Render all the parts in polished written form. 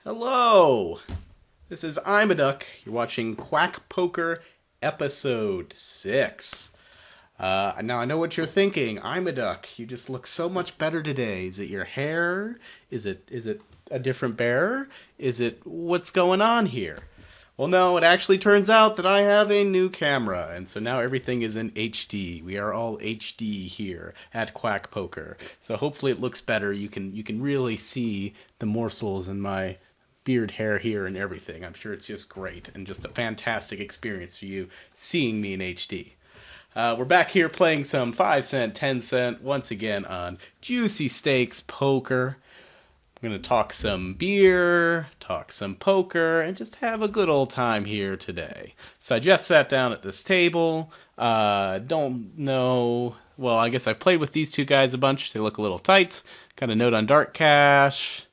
Hello! This is Imaduck. You're watching QuackPoker Episode 6. Now I know what you're thinking. Imaduck, you just look so much better today. Is it your hair? Is it a different bear? Is it what's going on here? Well, no, it actually turns out that I have a new camera, and so now everything is in HD. We are all HD here at Quack Poker. So hopefully it looks better. You can really see the morsels in my beard hair here and everything. I'm sure it's just great and just a fantastic experience for you seeing me in HD. We're back here playing some 5 cent, 10 cent, once again on Juicy Stakes Poker. We're going to talk some beer, talk some poker, and just have a good old time here today. So I just sat down at this table. Don't know. Well, I guess I've played with these two guys a bunch. They look a little tight. Got a note on Dark Cash.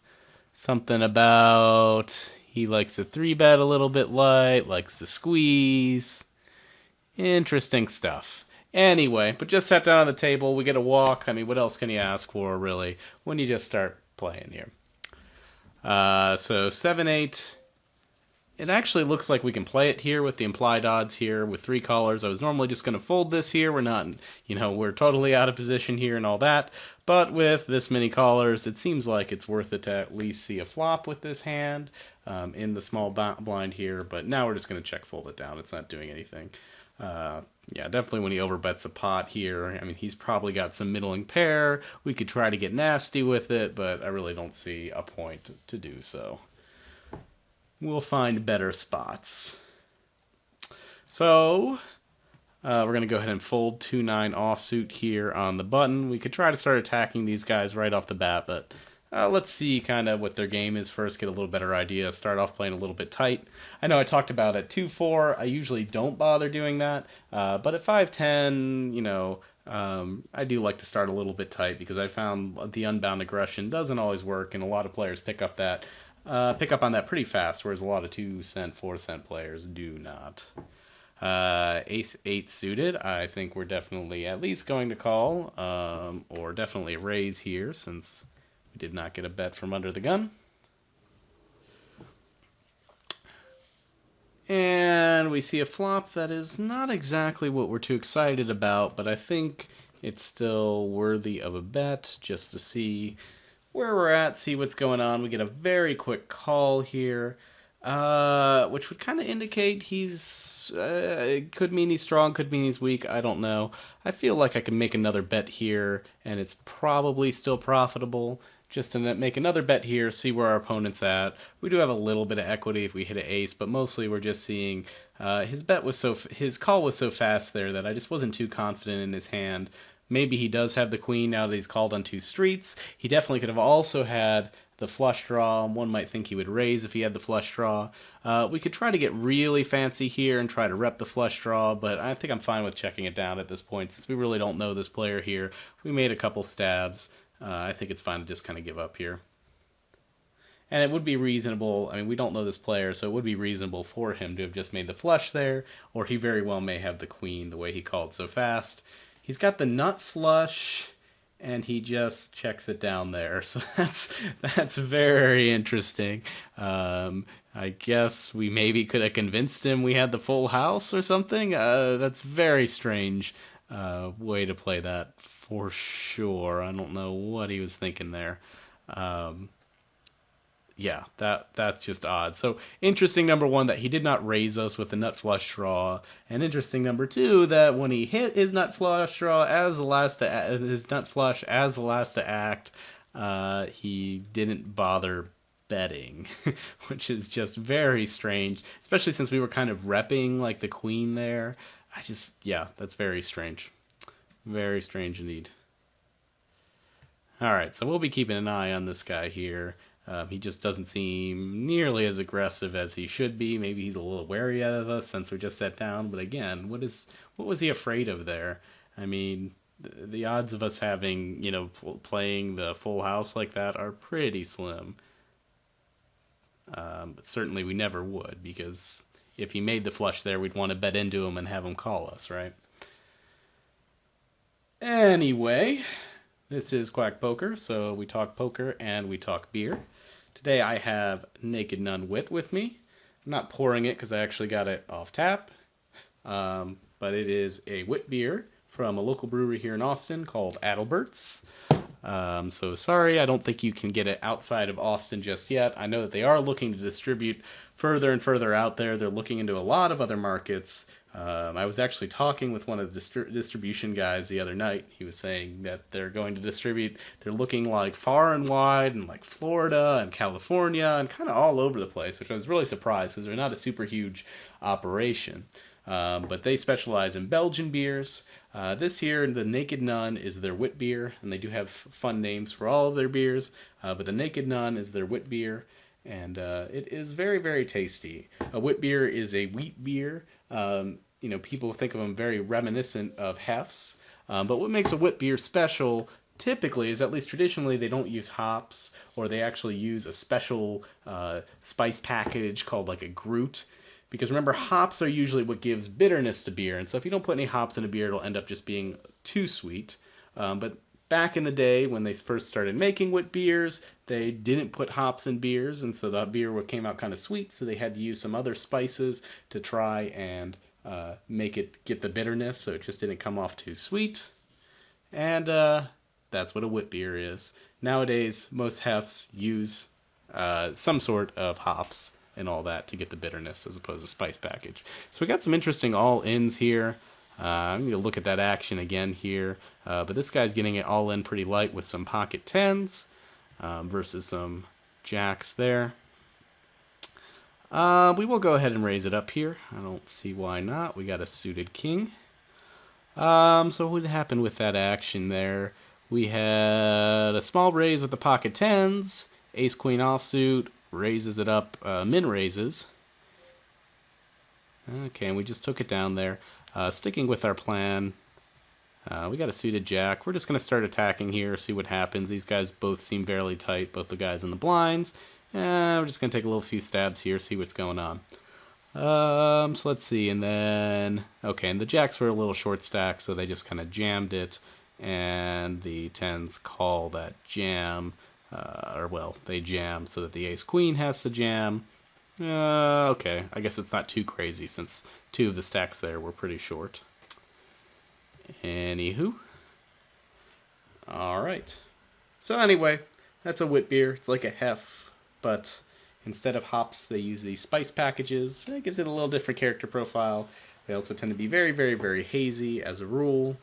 Something about he likes to 3-bet a little bit light, likes to squeeze. Interesting stuff. Anyway, but just sat down on the table. We get a walk. I mean, what else can you ask for, really, when you just start playing here? So 7-8. It actually looks like we can play it here with the implied odds here with 3 callers. I was normally just going to fold this here. We're not, we're totally out of position here and all that. But with this many callers, it seems like it's worth it to at least see a flop with this hand in the small blind here. But now we're just going to check fold it down. It's not doing anything. Yeah, definitely when he overbets a pot here. I mean, he's probably got some middling pair. We could try to get nasty with it, but I really don't see a point to do so. We'll find better spots. So, we're going to go ahead and fold 2-9 offsuit here on the button. We could try to start attacking these guys right off the bat, but let's see kind of what their game is first, get a little better idea, start off playing a little bit tight. I know I talked about at 2-4, I usually don't bother doing that, but at 5-10, I do like to start a little bit tight because I found the unbound aggression doesn't always work, and a lot of players pick up on that pretty fast, whereas a lot of 2 cent, 4 cent players do not. Ace 8 suited, I think we're definitely at least going to call, or definitely a raise here since we did not get a bet from under the gun. And we see a flop that is not exactly what we're too excited about, but I think it's still worthy of a bet just to see where we're at, see what's going on. We get a very quick call here, which would kind of indicate he's could mean he's strong, could mean he's weak. I don't know. I feel like I can make another bet here, and it's probably still profitable. Just to make another bet here, see where our opponent's at. We do have a little bit of equity if we hit an ace, but mostly we're just seeing his call was so fast there that I just wasn't too confident in his hand. Maybe he does have the queen now that he's called on 2 streets. He definitely could have also had the flush draw. One might think he would raise if he had the flush draw. We could try to get really fancy here and try to rep the flush draw, but I think I'm fine with checking it down at this point since we really don't know this player here. We made a couple stabs. I think it's fine to just kind of give up here. And it would be reasonable, I mean, we don't know this player, so it would be reasonable for him to have just made the flush there, or he very well may have the queen the way he called so fast. He's got the nut flush, and he just checks it down there, so that's very interesting. I guess we maybe could have convinced him we had the full house or something. That's very strange way to play that. For sure. I don't know what he was thinking there. Yeah, that's just odd. So interesting number 1 that he did not raise us with the nut flush draw, and interesting number 2 that when he hit his nut flush draw as the last to act, he didn't bother betting, which is just very strange, especially since we were kind of repping like the queen there. That's very strange. Very strange indeed. Alright, so we'll be keeping an eye on this guy here. He just doesn't seem nearly as aggressive as he should be. Maybe he's a little wary of us since we just sat down. But again, what was he afraid of there? I mean, the odds of us having, playing the full house like that are pretty slim. But certainly we never would, because if he made the flush there, we'd want to bet into him and have him call us, right? Anyway, this is Quack Poker, so we talk poker and we talk beer. Today I have Naked Nun Wit with me. I'm not pouring it because I actually got it off tap, but it is a wit beer from a local brewery here in Austin called Adelbert's. So sorry, I don't think you can get it outside of Austin just yet. I know that they are looking to distribute further and further out there. They're looking into a lot of other markets. I was actually talking with one of the distribution guys the other night. He was saying that they're going to distribute, they're looking like far and wide and like Florida and California and kind of all over the place, which I was really surprised because they're not a super huge operation. But they specialize in Belgian beers. This year, the Naked Nun is their wit beer, and they do have fun names for all of their beers. But the Naked Nun is their wit beer, and it is very, very tasty. A wit beer is a wheat beer. People think of them very reminiscent of Hefs. But what makes a wit beer special typically is, at least traditionally, they don't use hops, or they actually use a special spice package called like a Groot. Because remember, hops are usually what gives bitterness to beer, and so if you don't put any hops in a beer, it'll end up just being too sweet. But back in the day, when they first started making wit beers, they didn't put hops in beers, and so the beer came out kind of sweet, so they had to use some other spices to try and make it get the bitterness, so it just didn't come off too sweet. And that's what a wit beer is. Nowadays, most hefts use some sort of hops and all that to get the bitterness as opposed to spice package. So we got some interesting all-ins here. I'm going to look at that action again here. But this guy's getting it all in pretty light with some pocket tens versus some jacks there. We will go ahead and raise it up here. I don't see why not. We got a suited king. So what happened with that action there? We had a small raise with the pocket tens, ace-queen offsuit, raises it up, min raises. Okay, and we just took it down there. Sticking with our plan, we got a suited jack. We're just going to start attacking here, see what happens. These guys both seem fairly tight, both the guys in the blinds. We're just going to take a few stabs here, see what's going on. So let's see, and then, okay, and the jacks were a little short stack, so they just kind of jammed it, and the tens call that jam. They jam so that the ace-queen has to jam. Okay, I guess it's not too crazy since two of the stacks there were pretty short. Anywho. Alright. So anyway, that's a wit beer. It's like a hef, but instead of hops, they use these spice packages. It gives it a little different character profile. They also tend to be very, very, very hazy as a rule.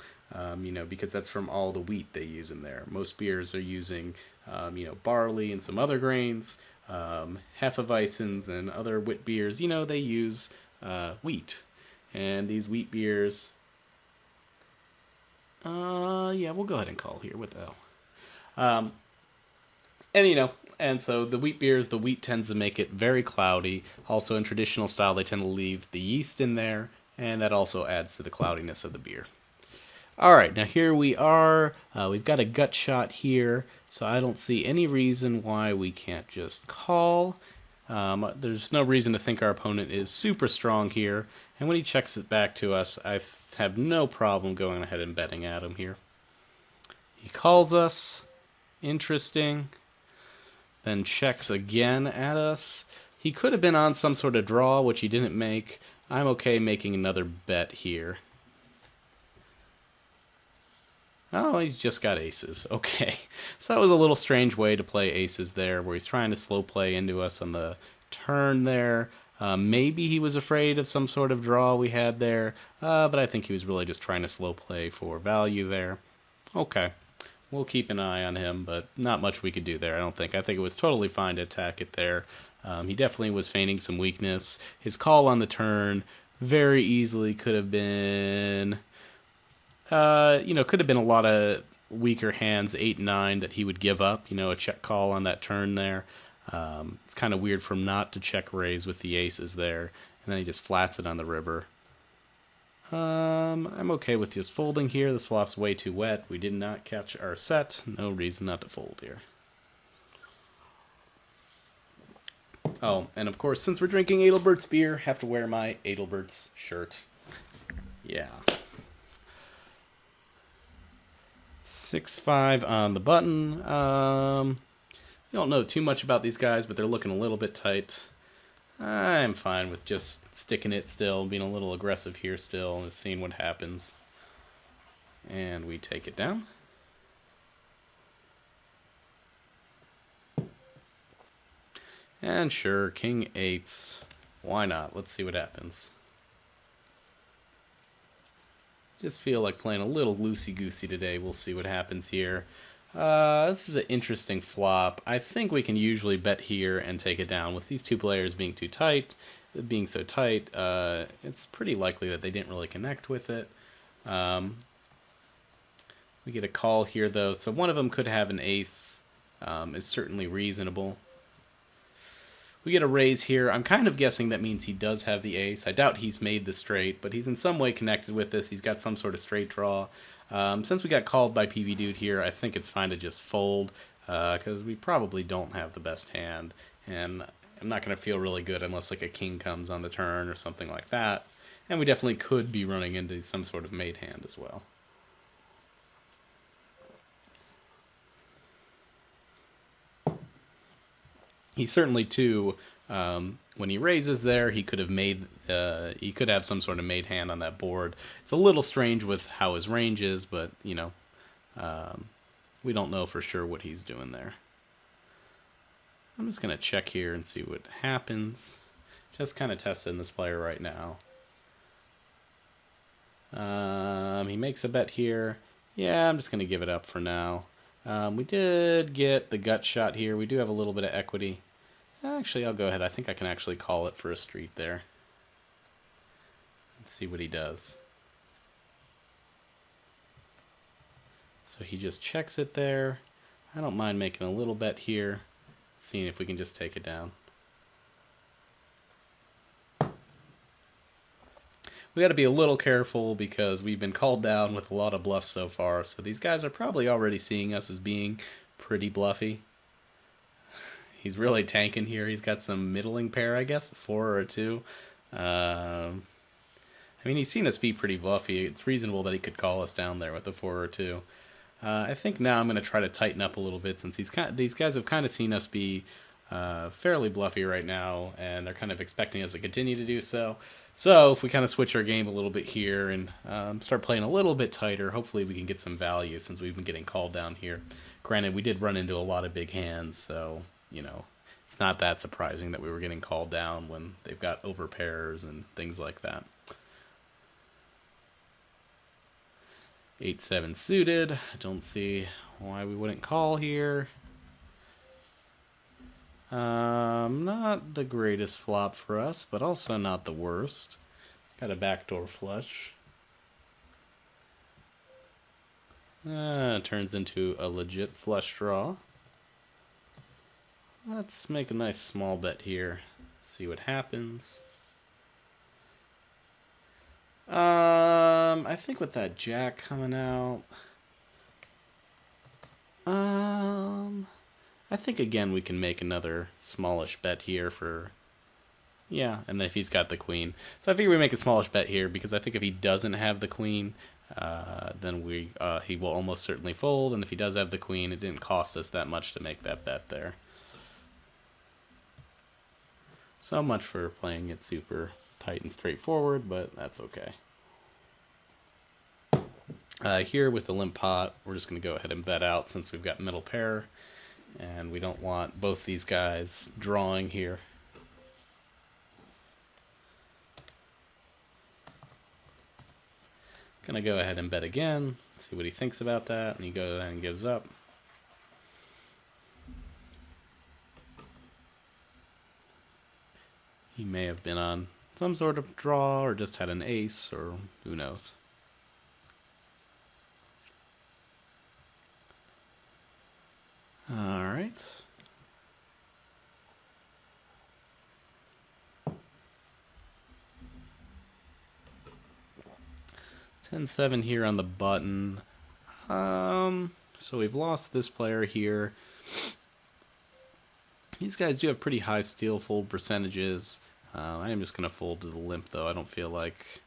Because that's from all the wheat they use in there. Most beers are using, barley and some other grains. Hefeweizens and other wit beers, they use wheat. And these wheat beers, we'll go ahead and call here. What the hell? And so the wheat beers, the wheat tends to make it very cloudy. Also in traditional style, they tend to leave the yeast in there, and that also adds to the cloudiness of the beer. Alright, now here we are. We've got a gut shot here, so I don't see any reason why we can't just call. There's no reason to think our opponent is super strong here, and when he checks it back to us, I have no problem going ahead and betting at him here. He calls us. Interesting. Then checks again at us. He could have been on some sort of draw, which he didn't make. I'm okay making another bet here. Oh, he's just got aces. Okay. So that was a little strange way to play aces there, where he's trying to slow play into us on the turn there. Maybe he was afraid of some sort of draw we had there, but I think he was really just trying to slow play for value there. Okay. We'll keep an eye on him, but not much we could do there, I don't think. I think it was totally fine to attack it there. He definitely was feigning some weakness. His call on the turn very easily could have been... could have been a lot of weaker hands, 8-9, that he would give up, a check call on that turn there. It's kind of weird for him not to check raise with the aces there, and then he just flats it on the river. I'm okay with just folding here. This flop's way too wet. We did not catch our set. No reason not to fold here. Oh, and of course, since we're drinking Adelbert's beer, have to wear my Adelbert's shirt. Yeah. 6-5 on the button. You don't know too much about these guys, but they're looking a little bit tight. I'm fine with just sticking it still, being a little aggressive here still, and seeing what happens. And we take it down. And sure, king eights. Why not? Let's see what happens. Just feel like playing a little loosey-goosey today. We'll see what happens here. This is an interesting flop. I think we can usually bet here and take it down. With these two players being so tight, it's pretty likely that they didn't really connect with it. We get a call here, though, so one of them could have an ace. Is certainly reasonable. We get a raise here. I'm kind of guessing that means he does have the ace. I doubt he's made the straight, but he's in some way connected with this. He's got some sort of straight draw. Since we got called by PV Dude here, I think it's fine to just fold, because we probably don't have the best hand, and I'm not going to feel really good unless like a king comes on the turn or something like that. And we definitely could be running into some sort of made hand as well. He certainly too, when he raises there, he could have some sort of made hand on that board. It's a little strange with how his range is, but you know, we don't know for sure what he's doing there. I'm just gonna check here and see what happens. Just kind of testing this player right now. He makes a bet here. Yeah, I'm just gonna give it up for now. We did get the gut shot here. We do have a little bit of equity. Actually, I'll go ahead. I think I can actually call it for a street there. Let's see what he does. So he just checks it there. I don't mind making a little bet here, seeing if we can just take it down. We got to be a little careful because we've been called down with a lot of bluffs so far. So these guys are probably already seeing us as being pretty bluffy. He's really tanking here. He's got some middling pair, I guess, 4 or a 2. I mean, he's seen us be pretty bluffy. It's reasonable that he could call us down there with a 4 or 2. I think now I'm going to try to tighten up a little bit since these guys have kind of seen us be fairly bluffy right now, and they're kind of expecting us to continue to do so. So if we kind of switch our game a little bit here and start playing a little bit tighter, hopefully we can get some value since we've been getting called down here. Granted, we did run into a lot of big hands, so you know, it's not that surprising that we were getting called down when they've got overpairs and things like that. 8-7 suited. I don't see why we wouldn't call here. Not the greatest flop for us, but also not the worst. Got a backdoor flush. Turns into a legit flush draw. Let's make a nice small bet here. See what happens. I think with that jack coming out, I think again we can make another smallish bet here for, yeah, and if he's got the queen. So I figure we make a smallish bet here because I think if he doesn't have the queen, then he will almost certainly fold, and if he does have the queen, it didn't cost us that much to make that bet there. So much for playing it super tight and straightforward, but that's okay. Here with the limp pot, we're just going to go ahead and bet out since we've got middle pair, and we don't want both these guys drawing here. Going to go ahead and bet again, see what he thinks about that, and he goes ahead and gives up. He may have been on some sort of draw or just had an ace, or who knows. All right. $10-7 here on the button. So we've lost this player here. These guys do have pretty high steal fold percentages. I am just going to fold to the limp, though. I don't feel like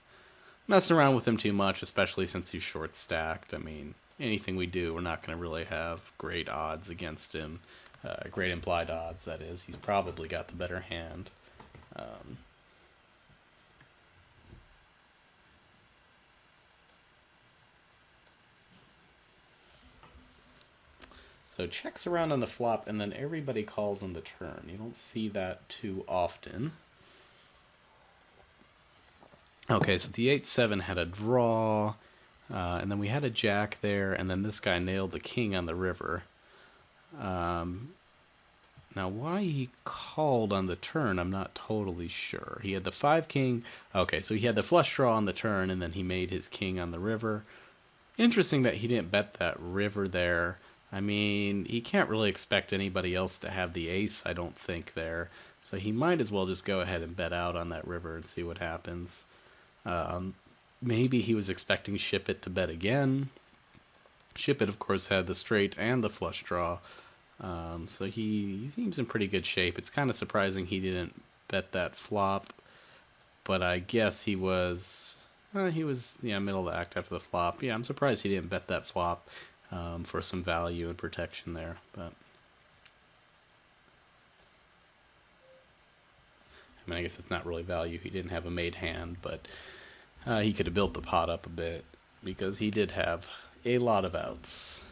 messing around with him too much, especially since he's short stacked. I mean, anything we do, we're not going to really have great odds against him. Great implied odds, that is. He's probably got the better hand. So checks around on the flop, and then everybody calls on the turn. You don't see that too often. Okay, so the 8-7 had a draw, and then we had a jack there, and then this guy nailed the king on the river. Now, why he called on the turn, I'm not totally sure. He had the 5-king. Okay, so he had the flush draw on the turn, and then he made his king on the river. Interesting that he didn't bet that river there. I mean, he can't really expect anybody else to have the ace, I don't think, there. So he might as well just go ahead and bet out on that river and see what happens. Maybe he was expecting Ship It to bet again. Ship It, of course, had the straight and the flush draw. So he seems in pretty good shape. It's kind of surprising he didn't bet that flop. But I guess he was middle of the act after the flop. Yeah, I'm surprised he didn't bet that flop for some value and protection there. But I mean, I guess it's not really value. He didn't have a made hand, but he could have built the pot up a bit because he did have a lot of outs.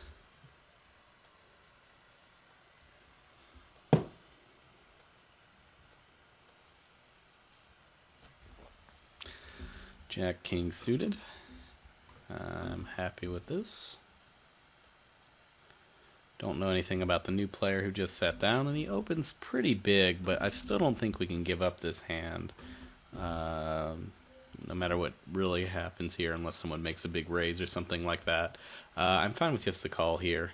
Jack King suited. I'm happy with this. Don't know anything about the new player who just sat down, and he opens pretty big, but I still don't think we can give up this hand. No matter what really happens here, unless someone makes a big raise or something like that. I'm fine with just the call here.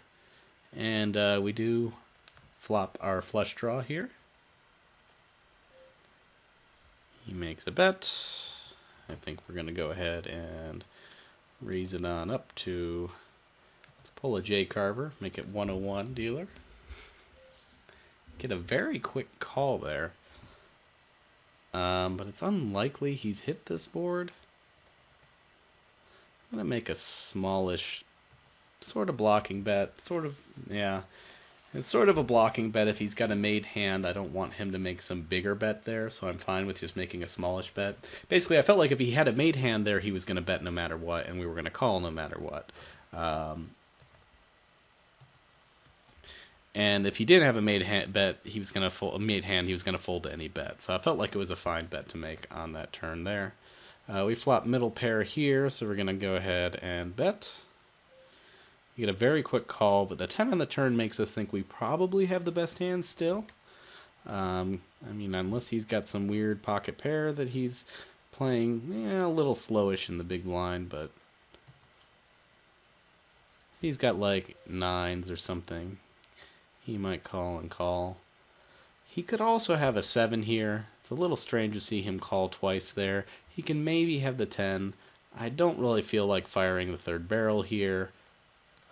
And we do flop our flush draw here. He makes a bet. I think we're going to go ahead and raise it on up to, let's pull a J Carver, make it 101 dealer. Get a very quick call there. But it's unlikely he's hit this board. I'm going to make a smallish, sort of blocking bet. Yeah. It's sort of a blocking bet if he's got a made hand. I don't want him to make some bigger bet there, so I'm fine with just making a smallish bet. Basically, I felt like if he had a made hand there, he was going to bet no matter what, and we were going to call no matter what. And if he didn't have a made hand bet, he was going to fold. A made hand, he was going to fold to any bet. So I felt like it was a fine bet to make on that turn there. We flop middle pair here, so we're going to go ahead and bet. You get a very quick call, but the 10 on the turn makes us think we probably have the best hand still. I mean, unless he's got some weird pocket pair that he's playing a little slowish in the big blind, but he's got like 9s or something. He might call and call. He could also have a 7 here. It's a little strange to see him call twice there. He can maybe have the 10. I don't really feel like firing the third barrel here.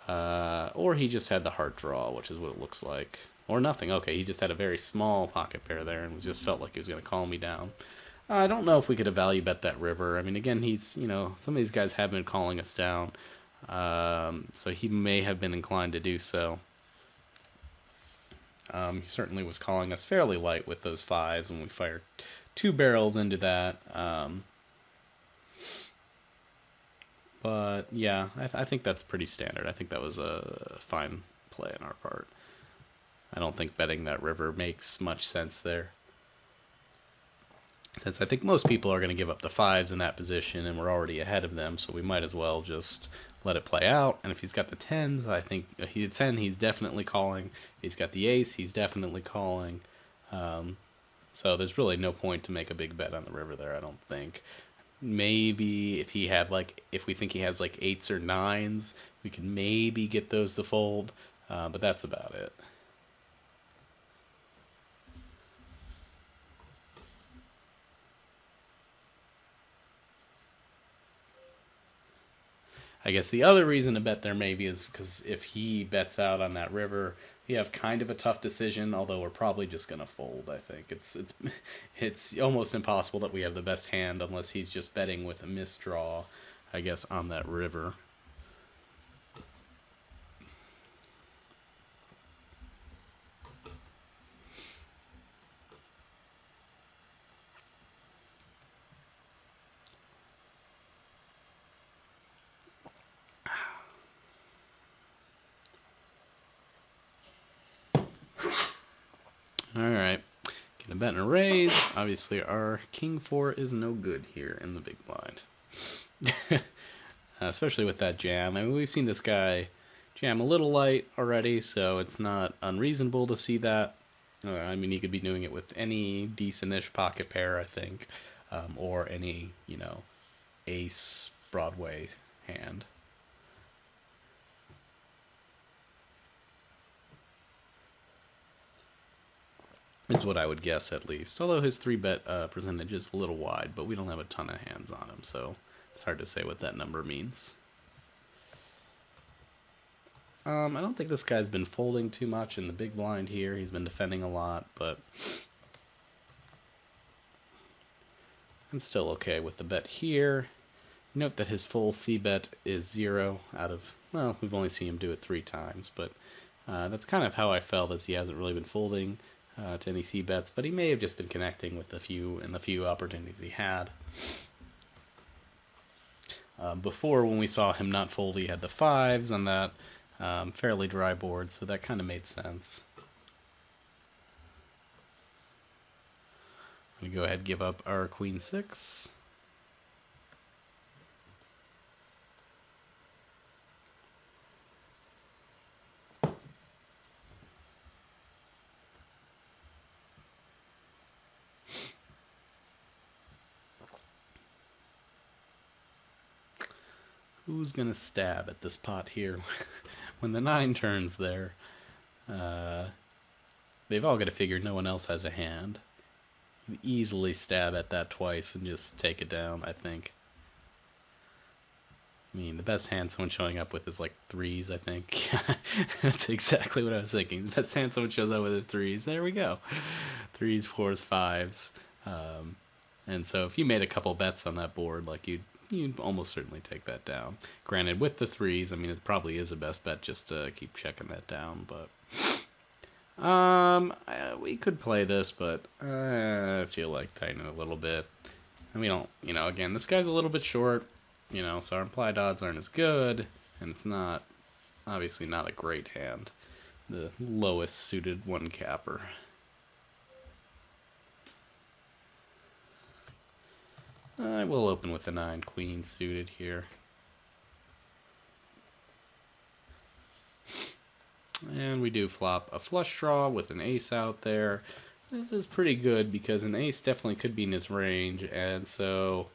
Or he just had the heart draw, which is what it looks like. Or nothing. Okay, he just had a very small pocket pair there and just felt like he was going to call me down. I don't know if we could have value bet that river. I mean, again, some of these guys have been calling us down. So he may have been inclined to do so. He certainly was calling us fairly light with those 5s when we fired 2 barrels into that. But yeah, I think that's pretty standard. I think that was a fine play on our part. I don't think betting that river makes much sense there, since I think most people are going to give up the 5s in that position, and we're already ahead of them, so we might as well just let it play out. And if he's got the 10s, I think the 10, he's definitely calling. If he's got the ace, he's definitely calling. So there's really no point to make a big bet on the river there, I don't think. Maybe if we think he has like 8s or 9s, we can maybe get those to fold, but that's about it. I guess the other reason to bet there maybe is because if he bets out on that river, we have kind of a tough decision, although we're probably just going to fold, I think. It's almost impossible that we have the best hand unless he's just betting with a misdraw, I guess, on that river. Alright. Get a bet and a raise. Obviously, our king 4 is no good here in the big blind. Especially with that jam. I mean, we've seen this guy jam a little light already, so it's not unreasonable to see that. I mean, he could be doing it with any decent-ish pocket pair, I think, or any, ace Broadway hand. Is what I would guess, at least. Although his 3-bet percentage is a little wide, but we don't have a ton of hands on him, so it's hard to say what that number means. I don't think this guy's been folding too much in the big blind here. He's been defending a lot, but I'm still okay with the bet here. Note that his full C-bet is 0 out of, well, we've only seen him do it 3 times, but that's kind of how I felt, as he hasn't really been folding to any C-bets, but he may have just been connecting with the few opportunities he had. Before, when we saw him not fold, he had the 5s on that fairly dry board, so that kind of made sense. We go ahead and give up our queen 6. Who's gonna stab at this pot here when the 9 turns there? They've all got to figure no one else has a hand. You can easily stab at that twice and just take it down, I think. I mean, the best hand someone showing up with is like 3s, I think. That's exactly what I was thinking. The best hand someone shows up with is 3s. There we go. 3s, 4s, 5s. And so if you made a couple bets on that board, like you'd almost certainly take that down. Granted, with the 3s, I mean, it probably is the best bet just to keep checking that down, but we could play this, but I feel like tightening a little bit. And we don't, again, this guy's a little bit short, so our implied odds aren't as good, and it's not, obviously not a great hand. The lowest suited 1-capper. I will open with the 9 queen suited here. And we do flop a flush draw with an ace out there. This is pretty good because an ace definitely could be in his range, and so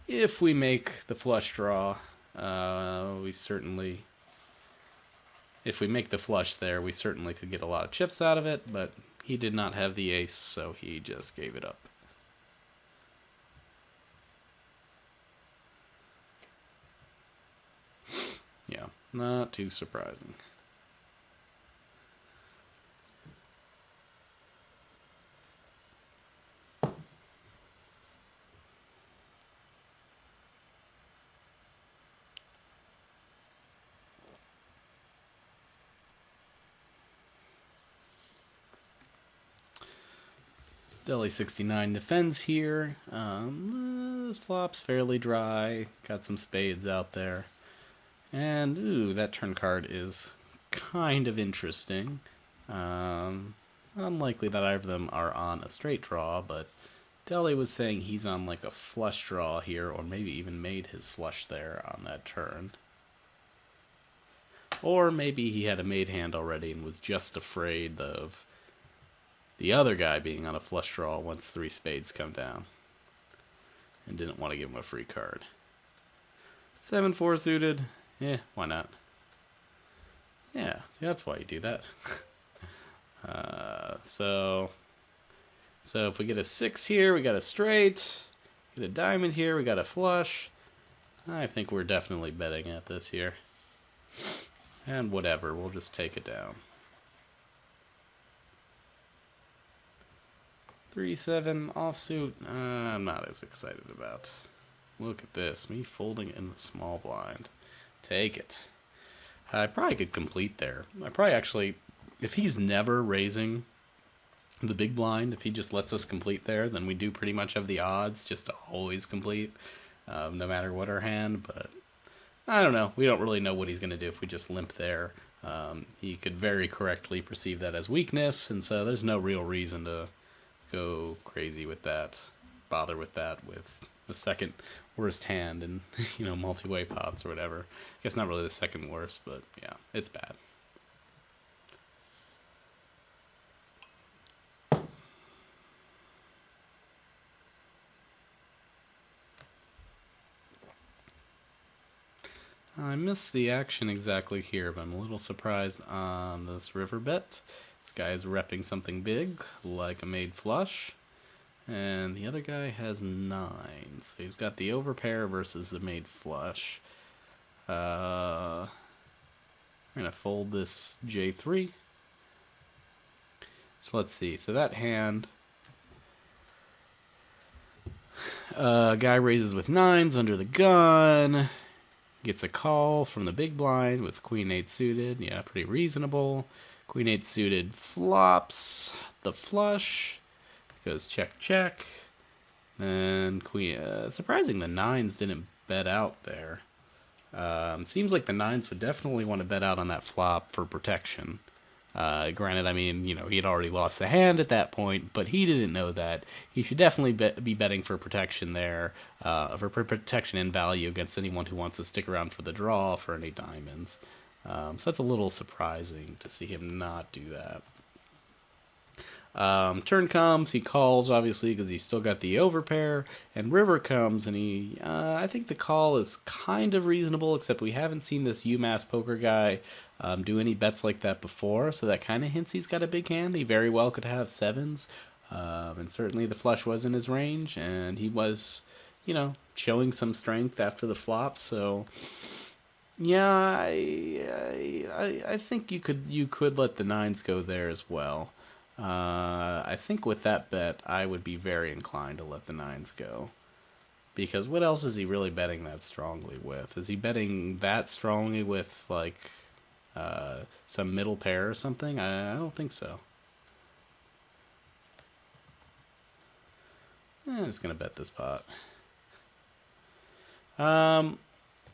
if we make the flush draw, if we make the flush there, we certainly could get a lot of chips out of it, but he did not have the ace, so he just gave it up. Yeah, not too surprising. Deli 69 defends here. This flop's fairly dry. Got some spades out there. And, ooh, that turn card is kind of interesting. Unlikely that either of them are on a straight draw, but Deli was saying he's on like a flush draw here, or maybe even made his flush there on that turn. Or maybe he had a made hand already and was just afraid of the other guy being on a flush draw once 3 spades come down, and didn't want to give him a free card. 7-4 suited. Yeah, why not? Yeah, that's why you do that. So if we get a 6 here, we got a straight. Get a diamond here, we got a flush. I think we're definitely betting at this here. And whatever, we'll just take it down. 3-7 offsuit, I'm not as excited about. Look at this, me folding in the small blind. Take it. I probably could complete there. I probably actually, if he's never raising the big blind, if he just lets us complete there, then we do pretty much have the odds just to always complete, no matter what our hand, but I don't know. We don't really know what he's going to do if we just limp there. He could very correctly perceive that as weakness, and so there's no real reason to go crazy with that, bother with that with the second worst hand in multi-way pots or whatever. I guess not really the second worst, but yeah, it's bad. I missed the action exactly here, but I'm a little surprised on this river bet. This guy is repping something big, like a made flush. And the other guy has 9, so he's got the overpair versus the made flush. We're going to fold this J3. So let's see. So that hand, guy raises with 9s under the gun. Gets a call from the big blind with Queen 8 suited. Yeah, pretty reasonable. Queen 8 suited flops the flush. Goes check, check. And Queen... surprising the 9s didn't bet out there. Seems like the 9s would definitely want to bet out on that flop for protection. Granted, I mean, he had already lost the hand at that point, but he didn't know that. He should definitely be betting for protection there, for protection in value against anyone who wants to stick around for the draw for any diamonds. So that's a little surprising to see him not do that. Turn comes, he calls, obviously, because he's still got the overpair, and river comes, and I think the call is kind of reasonable, except we haven't seen this UMass poker guy do any bets like that before, so that kind of hints he's got a big hand. He very well could have 7s, and certainly the flush was in his range, and he was, showing some strength after the flop, so... Yeah, I think you could let the 9s go there as well. I think with that bet, I would be very inclined to let the 9s go. Because what else is he really betting that strongly with? Is he betting that strongly with, like, some middle pair or something? I don't think so. I'm just going to bet this pot.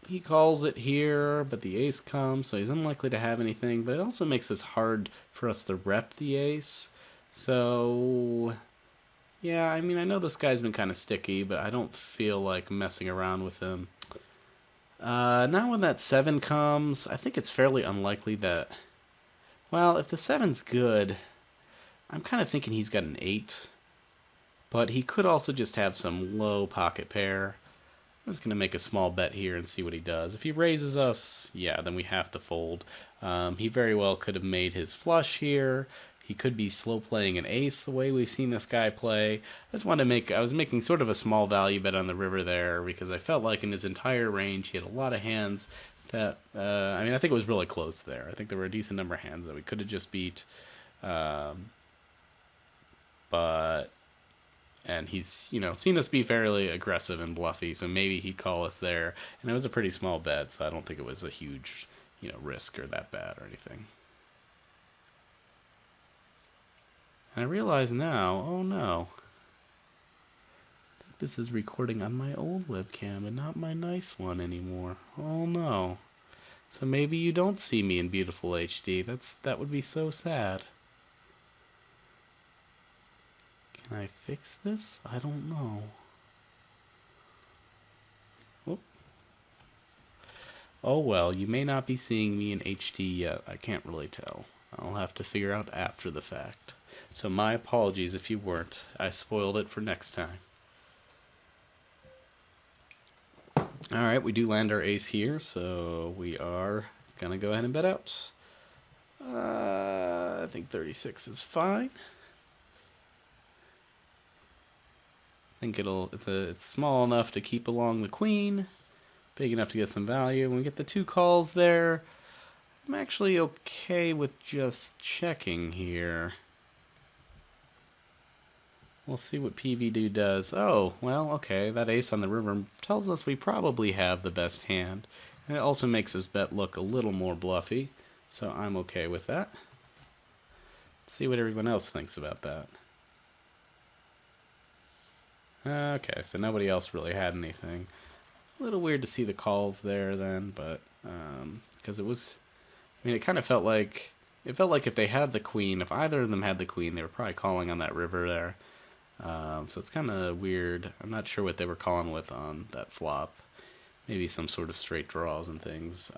He calls it here, but the ace comes, so he's unlikely to have anything. But it also makes it hard for us to rep the ace. So, yeah, I mean, I know this guy's been kind of sticky, but I don't feel like messing around with him. Now when that 7 comes, I think it's fairly unlikely that... Well, if the 7's good, I'm kind of thinking he's got an 8. But he could also just have some low pocket pair. I'm just going to make a small bet here and see what he does. If he raises us, yeah, then we have to fold. He very well could have made his flush here. He could be slow playing an ace the way we've seen this guy play. I just wanted to I was making sort of a small value bet on the river there because I felt like in his entire range he had a lot of hands that, I mean, I think it was really close there. I think there were a decent number of hands that we could have just beat. And he's, seen us be fairly aggressive and bluffy, so maybe he'd call us there. And it was a pretty small bet, so I don't think it was a huge, risk or that bad or anything. And I realize now, oh no, I think this is recording on my old webcam and not my nice one anymore. Oh no. So maybe you don't see me in beautiful HD. That would be so sad. Can I fix this? I don't know. Whoop. Oh well, you may not be seeing me in HD yet. I can't really tell. I'll have to figure out after the fact. So my apologies if you weren't. I spoiled it for next time. Alright, we do land our ace here, so we are going to go ahead and bet out. I think 36 is fine. I think it's small enough to keep along the queen, big enough to get some value. When we get the 2 calls there, I'm actually okay with just checking here. We'll see what PV does. Oh, well, okay, that ace on the river tells us we probably have the best hand. And it also makes his bet look a little more bluffy, so I'm okay with that. Let's see what everyone else thinks about that. Okay, so nobody else really had anything. A little weird to see the calls there then, but because it was I mean, it felt like if they had the queen, if either of them had the queen, they were probably calling on that river there. So it's kind of weird. I'm not sure what they were calling with on that flop. Maybe some sort of straight draws and things,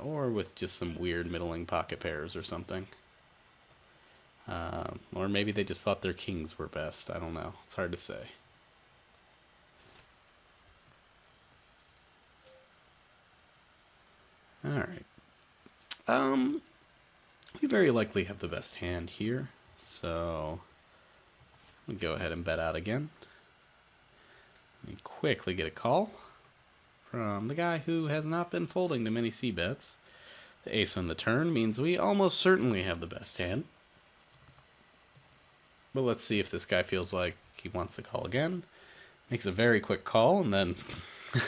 or with just some weird middling pocket pairs or something. Or maybe they just thought their kings were best. I don't know. It's hard to say. All right. We very likely have the best hand here, so we go ahead and bet out again. We quickly get a call from the guy who has not been folding to many c-bets. The ace on the turn means we almost certainly have the best hand. But let's see if this guy feels like he wants to call again. Makes a very quick call, and then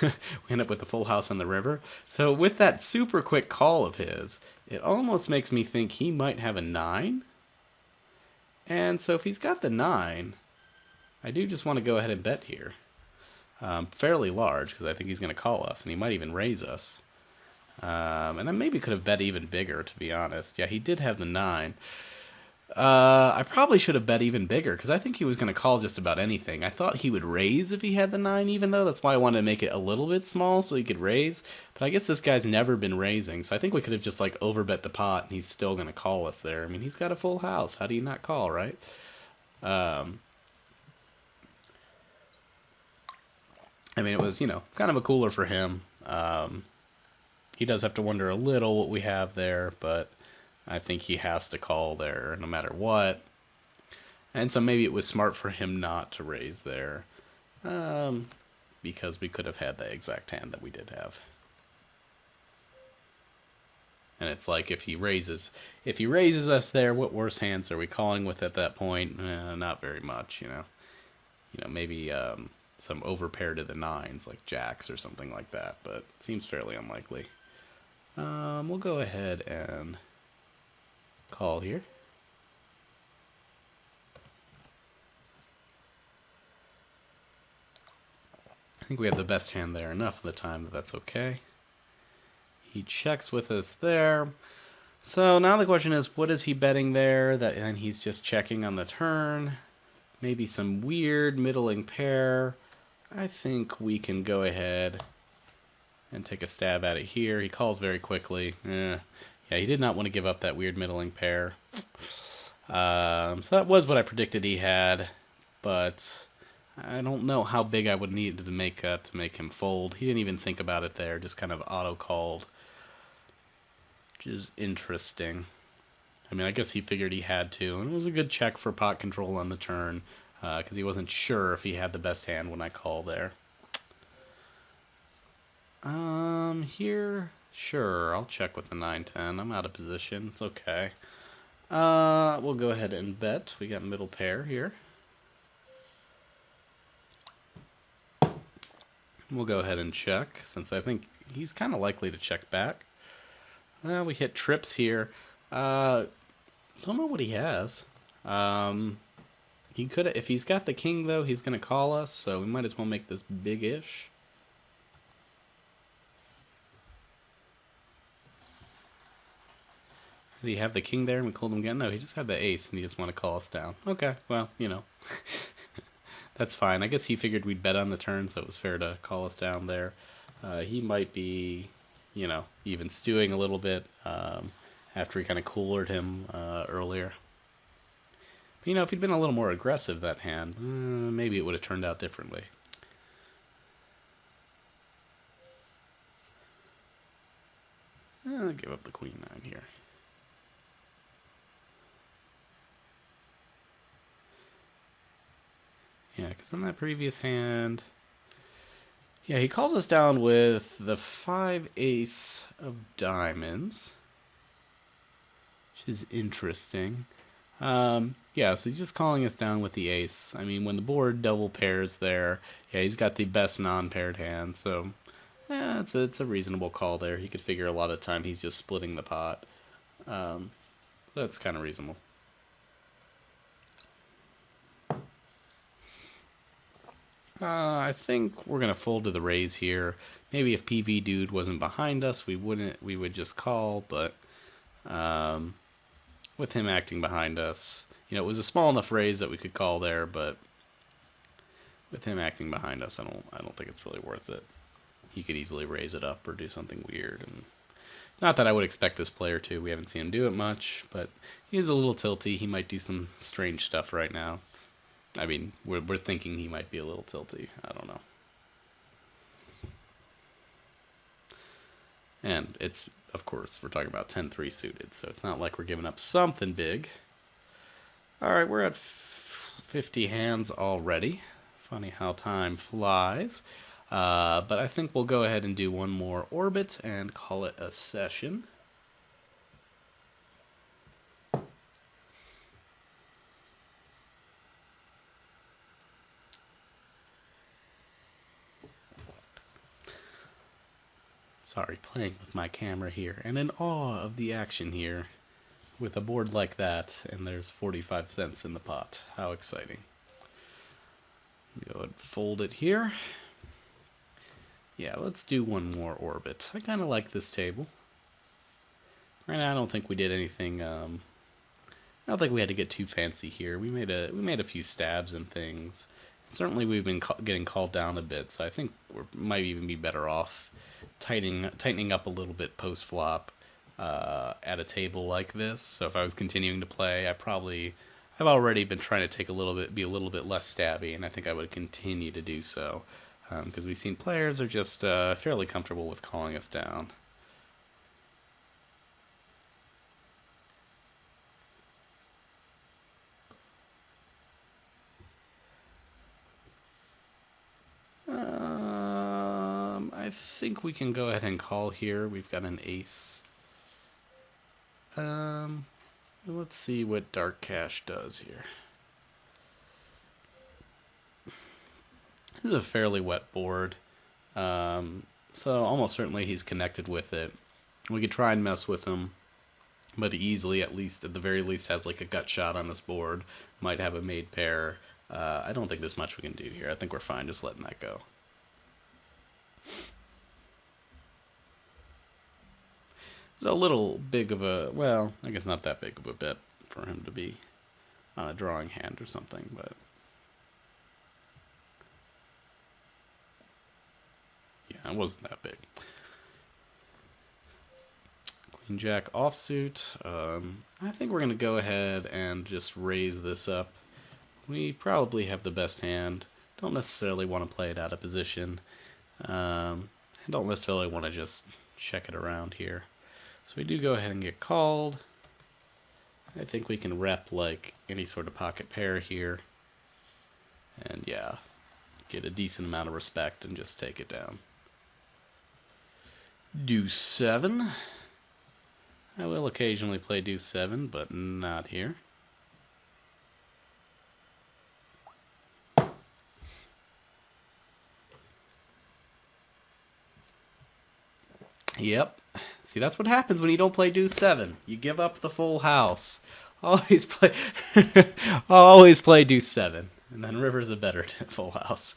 we end up with the full house on the river. So with that super quick call of his, it almost makes me think he might have a 9. And so if he's got the 9, I do just want to go ahead and bet here. Fairly large, because I think he's going to call us, and he might even raise us. And I maybe could have bet even bigger, to be honest. Yeah, he did have the 9. I probably should have bet even bigger, because I think he was going to call just about anything. I thought he would raise if he had the 9 even, though. That's why I wanted to make it a little bit small so he could raise. But I guess this guy's never been raising, so I think we could have just, like, overbet the pot, and he's still going to call us there. I mean, he's got a full house. How do you not call, right? I mean, it was, kind of a cooler for him. He does have to wonder a little what we have there, but I think he has to call there no matter what. And so maybe it was smart for him not to raise there, because we could have had the exact hand that we did have. And it's like if he raises us there, what worse hands are we calling with at that point? Not very much, maybe some overpair to the 9s, like jacks or something like that, but it seems fairly unlikely. We'll go ahead and call here. I think we have the best hand there enough of the time that that's okay. He checks with us there. So now the question is, what is he betting there? And he's just checking on the turn. Maybe some weird middling pair. I think we can go ahead and take a stab at it here. He calls very quickly. Yeah, he did not want to give up that weird middling pair. So that was what I predicted he had, but I don't know how big I would need to make that to make him fold. He didn't even think about it there, just kind of auto-called, which is interesting. I mean, I guess he figured he had to, and it was a good check for pot control on the turn, because he wasn't sure if he had the best hand when I call there. Here, sure, I'll check with the 9-10. I'm out of position. It's okay. We'll go ahead and bet. We got middle pair here. We'll go ahead and check, since I think he's kind of likely to check back. We hit trips here. Don't know what he has. He could, if he's got the king though, he's gonna call us, so we might as well make this big-ish. Did he have the king there and we called him again? No, he just had the ace and he just want to call us down. Okay, well, that's fine. I guess he figured we'd bet on the turn, so it was fair to call us down there. He might be, even stewing a little bit after we kind of coolered him earlier. But, if he'd been a little more aggressive that hand, maybe it would have turned out differently. I'll give up the queen 9 here. Yeah, because on that previous hand, yeah, he calls us down with the 5 ace of diamonds, which is interesting. Yeah, so he's just calling us down with the ace. I mean, when the board double pairs there, yeah, he's got the best non-paired hand, so yeah, it's a reasonable call there. He could figure a lot of time he's just splitting the pot. That's kind of reasonable. I think we're gonna fold to the raise here. Maybe if PV Dude wasn't behind us, we would just call, but With him acting behind us. You know, it was a small enough raise that we could call there, but with him acting behind us, I don't think it's really worth it. He could easily raise it up or do something weird, and not that I would expect this player to. We haven't seen him do it much, but he's a little tilty. He might do some strange stuff right now. I mean, we're thinking he might be a little tilty. I don't know. And it's, of course, we're talking about 10-3 suited, so it's not like we're giving up something big. Alright, we're at 50 hands already. Funny how time flies. But I think we'll go ahead and do one more orbit and call it a session. Sorry, playing with my camera here, and in awe of the action here with a board like that, and there's 45 cents in the pot. How exciting. Go ahead and fold it here. Yeah, let's do one more orbit. I kind of like this table. Right now, I don't think we did anything. I don't think we had to get too fancy here. We made a few stabs and things. Certainly, we've been getting called down a bit, so I think we might even be better off tightening up a little bit post flop at a table like this. So if I was continuing to play, I've already been trying to be a little bit less stabby, and I think I would continue to do so because we've seen players are just fairly comfortable with calling us down. I think we can go ahead and call here. We've got an ace. Let's see what Dark Cash does here. This is a fairly wet board, so almost certainly he's connected with it. We could try and mess with him, but he easily, at the very least, has like a gut shot on this board. Might have a made pair. I don't think there's much we can do here. I think we're fine just letting that go. It's a little big of a, well, I guess not that big of a bet for him to be on a drawing hand or something, but yeah, it wasn't that big. Queen Jack offsuit. I think we're going to go ahead and just raise this up. We probably have the best hand. Don't necessarily want to play it out of position. I don't necessarily want to just check it around here. So we do go ahead and get called. I think we can rep like any sort of pocket pair here. And yeah, get a decent amount of respect and just take it down. Deuce 7. I will occasionally play Deuce 7, but not here. Yep. See, that's what happens when you don't play Deuce 7. You give up the full house. Always play always play Deuce 7. And then River's a better full house.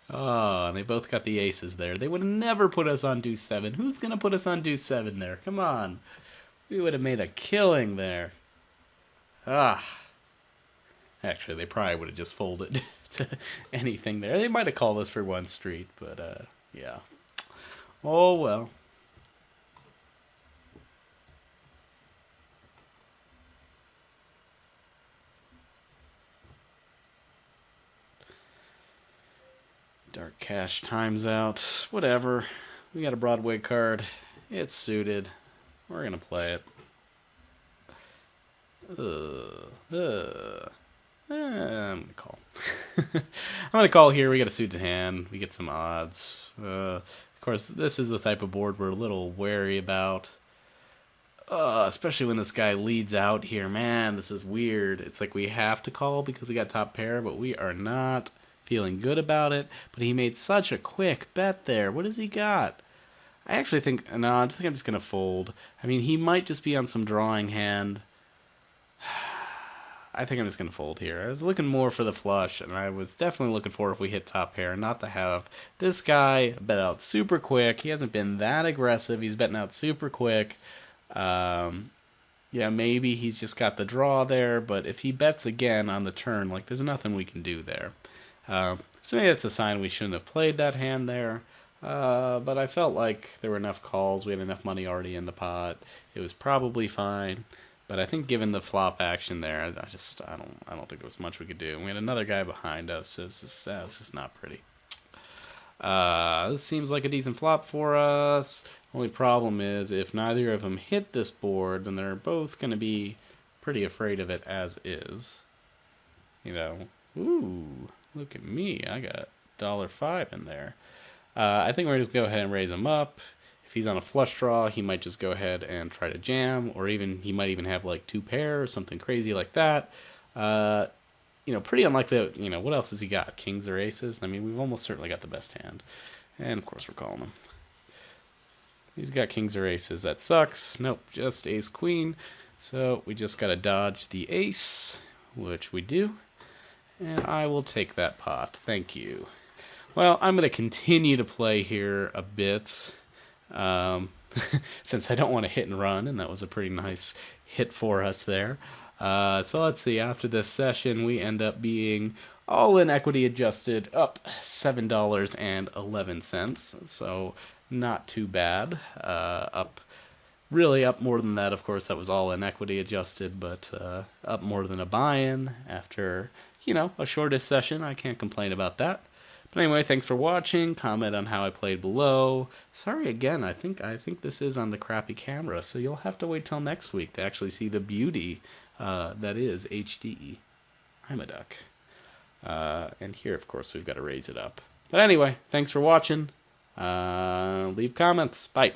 Oh, and they both got the aces there. They would have never put us on Deuce 7. Who's going to put us on Deuce 7 there? Come on. We would have made a killing there. Ah. Actually, they probably would have just folded to anything there. They might have called us for one street, but yeah. Oh, well. Dark Cash times out. Whatever. We got a Broadway card. It's suited. We're going to play it. I'm going to call. I'm going to call here. We got a suited hand. We get some odds. Of course, this is the type of board we're a little wary about. Especially when this guy leads out here. Man, this is weird. It's like we have to call because we got top pair, but we are not feeling good about it. But he made such a quick bet there. What has he got? I actually think, no, I think I'm just going to fold. I mean, he might just be on some drawing hand. I think I'm just going to fold here. I was looking more for the flush, and I was definitely looking for if we hit top pair, not to have this guy bet out super quick. He hasn't been that aggressive. He's betting out super quick. Yeah, maybe he's just got the draw there, but if he bets again on the turn, like, there's nothing we can do there. So maybe that's a sign we shouldn't have played that hand there. But I felt like there were enough calls. We had enough money already in the pot. It was probably fine. But I think given the flop action there, I don't think there was much we could do. We had another guy behind us. So it's just not pretty. This seems like a decent flop for us. Only problem is if neither of them hit this board, then they're both going to be pretty afraid of it as is. You know, ooh, look at me. I got $1.05 in there. I think we're going to go ahead and raise him up. If he's on a flush draw, he might just go ahead and try to jam, or even he might even have like two pair or something crazy like that. Pretty unlikely. What else has he got? Kings or aces? I mean, we've almost certainly got the best hand. And of course we're calling him. He's got kings or aces. That sucks. Nope, just ace queen. So we just got to dodge the ace, which we do. And I will take that pot. Thank you. Well, I'm going to continue to play here a bit. Since I don't want to hit and run, and that was a pretty nice hit for us there. So let's see, after this session, we end up being all in equity adjusted up $7.11. So not too bad. Really up more than that, of course. That was all in equity adjusted, but up more than a buy-in after, a shortest session. I can't complain about that. But anyway, thanks for watching. Comment on how I played below. Sorry again, I think this is on the crappy camera, so you'll have to wait till next week to actually see the beauty that is HD Imaduck. And here, of course, we've got to raise it up. But anyway, thanks for watching. Leave comments. Bye.